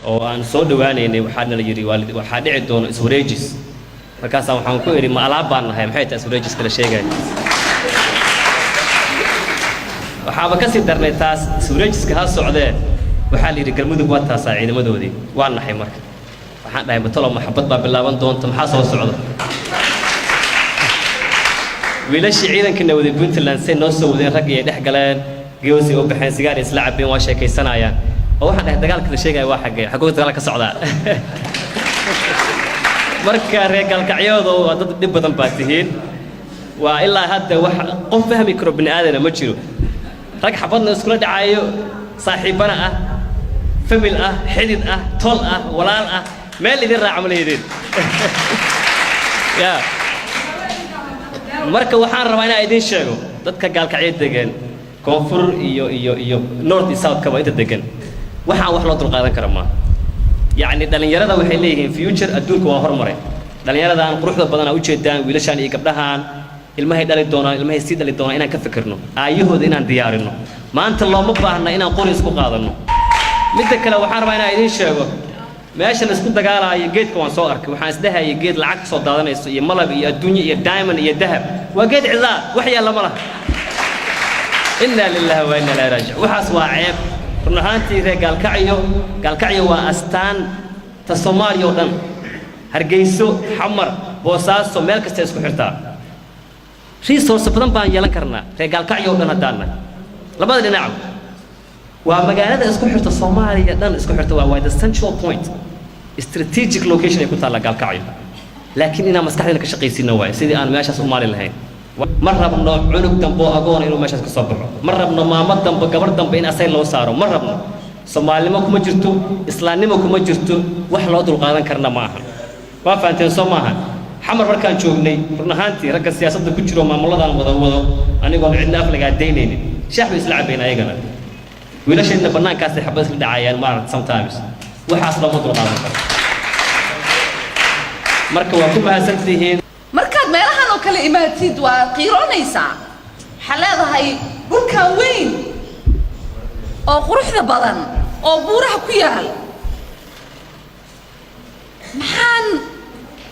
oo aan soo dhawaanaynay waxaana la yiri waxaa dhici doona iswareejis markaas waxaan ku iri ma alaab baan nahay maxay tahay iswareejis kala sheegay waxaaba ka sii darnay taas iswareejiska ha socdee waxaa la yiri galmudug waa taas ciidamadoodii waan nahay marka waxaan dhahay batalo maxabad baa bilaaban doonta maxaa soo socda wiilashii ciidanka waday Puntland say noo soo wadeen rag iyo dhex galeen geesi oo baxeen sigaar isla cabeen waa sheekaysanayaan oo waxaan dhahay dagaalka la sheegay waa xagee dagaal ka socda marka reegal kacyoodo waa dad dib badan baa tihiin waa ilaa hadda wax qof fahmi karo bini aadana ma jiro rag xabadna isku dhacayo saaxiibana ah famil ah xidid ah tol ah walaal ah meel idin raac malaydin ya marka waxaan rabaa inaan idin sheego dadka gaalkacyo degan koonfur iyo north iyo south kaba inta degan waxaan wax loo dulqaadan kara ma يعني dhalinyarada waxay leeyihiin future adduunka waa hormaray dhalinyaradan quruxda badan ay u jeedaan wiilashan iyo gabdhahan ilmahay dhali doonaan ilmahay sii dhali doonaan inaan ka fikirno aayahooda inaan diyaarino maanta looma baahna inaan qori isku qaadano midda kale waxaan rabaa inaan idin sheego meesha la isku dagaalayo geedka waan soo arkay waxaan isdhahay geed lacag soo daadanayso iyo malab iyo adduunyo iyo diamond iyo dahab waa geed cidaa wax yaala ma laha inna lillahi wa inna ilayhi raaji'uun waxaas waa ceeb runaantii gaalkacyo waa astaan ta Soomaaliya oo dhan Hargeyso Xamar Boosaaso meel kasta isku xirtaa resource badan baan yeelan karnaa gaalkacyo oo dhan hadaana labada dhinac waa magaalada isku xirta Soomaaliya dhan isku xirta waa the central point strategic location ay ku taala gaalkacyo laakiin ina maskaxdayna ka shaqeysino waay sidii aan meeshaas u maali lahayn ma rabno cunug dambo agoon inuu meeshaas ka soo baxo ma rabno maamad dambo gabar dambo in asay loo saaro ma rabno Soomaalnimo kuma jirto islaamnimo kuma jirto wax loo dul qaadan karna ma aha waa faanteen Soomaaliya xamar markaan joognay runaantii ragga siyaasadda ku jiro maamuladan wado anigoo cidna aflaga deynaynin shacbi isla cabayna ayagana wiilashayna banaankaas ay xabad isla dhacayaan ma sometimes waxaas loo dul qaadan karo marka waa ku mahadsantihiin markaad meelahan oo kale imaatid waa qiiroonaysaa xaleedahay dhulka weyn oo quruxda badan oo buuraha ku yaal maxaan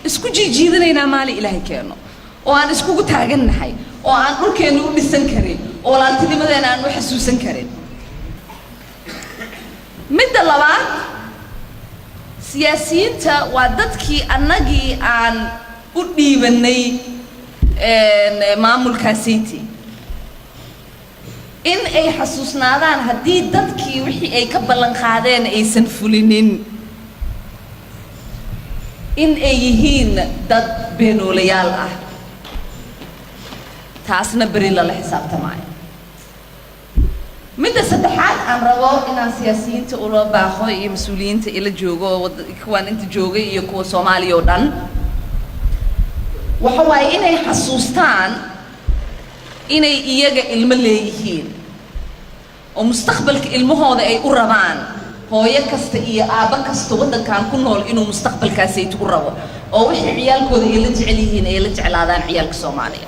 isku jiidinaynaa maali ilaahay keeno oo aan iskugu taagannahay oo aan dhulkeena u dhisan karin oo laantinimadeena aan u xasuusan karin midda labaad siyaasiyiinta waa dadkii annagii aan u dhiibanay maamulkaasiintii in ay xasuusnaadaan haddii dadkii wixii ay ka ballan qaadeen aysan fulinin in ay yihiin dad beenoolayaal ah taasna beri lala xisaabtamaayo midda saddexaad aan rabo inaan siyaasiyiinta ula baaqo iyo mas-uuliyiinta ila joogo kuwaan inta joogay iyo kuwa Soomaaliya oo dhan waxa waaye inay xasuustaan inay iyaga ilmo leeyihiin oo mustaqbalka ilmahooda ay u rabaan hooyo kasta iyo aaba kasta waddankan ku nool inuu mustaqbalkaasi u rabo oo wixii ciyaalkooda ay la jecel yihiin ay la jeclaadaan ciyaalka Soomaaliya